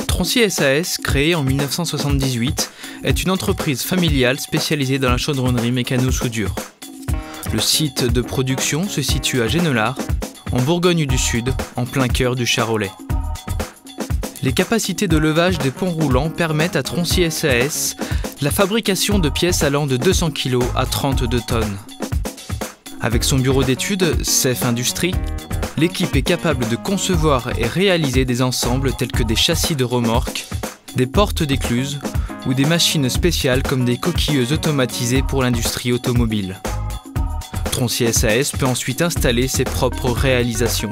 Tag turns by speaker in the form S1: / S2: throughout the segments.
S1: Troncy SAS, créée en 1978, est une entreprise familiale spécialisée dans la chaudronnerie mécano-soudure. Le site de production se situe à Genelard, en Bourgogne du Sud, en plein cœur du Charolais. Les capacités de levage des ponts roulants permettent à Troncy SAS la fabrication de pièces allant de 200 kg à 32 tonnes. Avec son bureau d'études, CEF Industrie, l'équipe est capable de concevoir et réaliser des ensembles tels que des châssis de remorques, des portes d'écluses ou des machines spéciales comme des coquilleuses automatisées pour l'industrie automobile. Troncy SAS peut ensuite installer ses propres réalisations.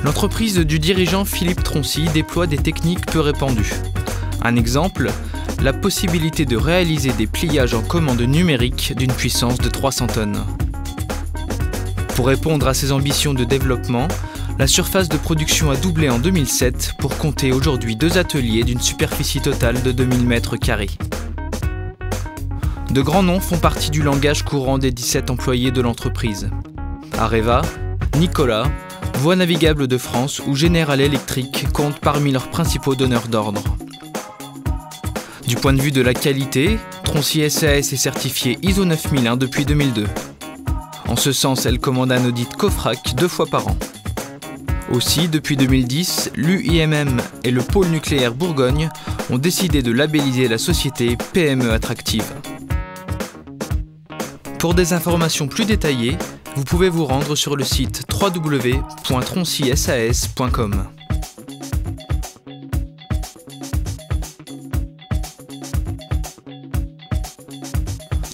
S1: L'entreprise du dirigeant Philippe Troncy déploie des techniques peu répandues. Un exemple, la possibilité de réaliser des pliages en commande numérique d'une puissance de 300 tonnes. Pour répondre à ses ambitions de développement, la surface de production a doublé en 2007 pour compter aujourd'hui 2 ateliers d'une superficie totale de 2000 m². De grands noms font partie du langage courant des 17 employés de l'entreprise. Areva, Nikola, Voies navigables de France ou General Electric comptent parmi leurs principaux donneurs d'ordre. Du point de vue de la qualité, Troncy SAS est certifiée ISO 9001 depuis 2002. En ce sens, elle commande un audit COFRAC 2 fois par an. Aussi, depuis 2010, l'UIMM et le pôle nucléaire Bourgogne ont décidé de labelliser la société PME Attractive. Pour des informations plus détaillées, vous pouvez vous rendre sur le site www.troncysas.com.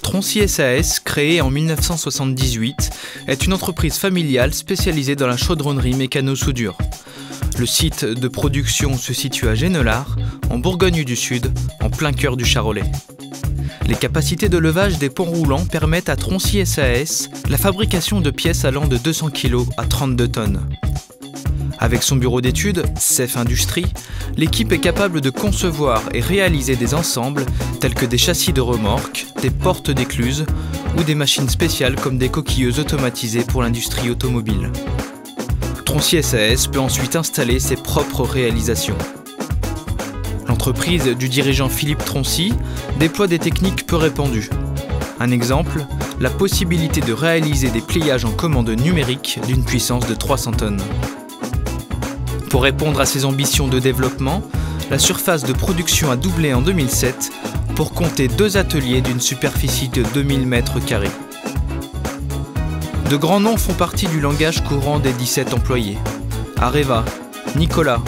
S1: Troncy SAS, créée en 1978, est une entreprise familiale spécialisée dans la chaudronnerie mécano-soudure. Le site de production se situe à Genelard, en Bourgogne du Sud, en plein cœur du Charolais. Les capacités de levage des ponts roulants permettent à Troncy SAS la fabrication de pièces allant de 200 kg à 32 tonnes. Avec son bureau d'études, CEF Industrie, l'équipe est capable de concevoir et réaliser des ensembles tels que des châssis de remorques, des portes d'écluses ou des machines spéciales comme des coquilleuses automatisées pour l'industrie automobile. Troncy SAS peut ensuite installer ses propres réalisations. L'entreprise du dirigeant Philippe Troncy déploie des techniques peu répandues. Un exemple, la possibilité de réaliser des pliages en commande numérique d'une puissance de 300 tonnes. Pour répondre à ses ambitions de développement, la surface de production a doublé en 2007 pour compter 2 ateliers d'une superficie de 2000 m². De grands noms font partie du langage courant des 17 employés. Areva, Nikola,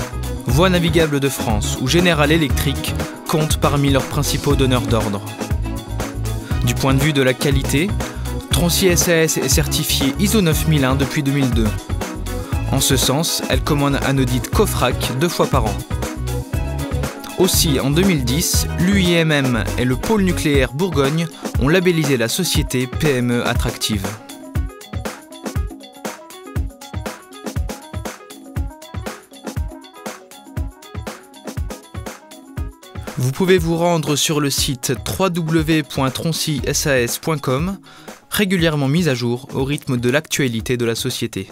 S1: Voies navigables de France ou General Electric comptent parmi leurs principaux donneurs d'ordre. Du point de vue de la qualité, Troncy SAS est certifiée ISO 9001 depuis 2002. En ce sens, elle commande un audit COFRAC 2 fois par an. Aussi, en 2010, l'UIMM et le pôle nucléaire Bourgogne ont labellisé la société PME Attractive. Vous pouvez vous rendre sur le site www.troncysas.com, régulièrement mis à jour au rythme de l'actualité de la société.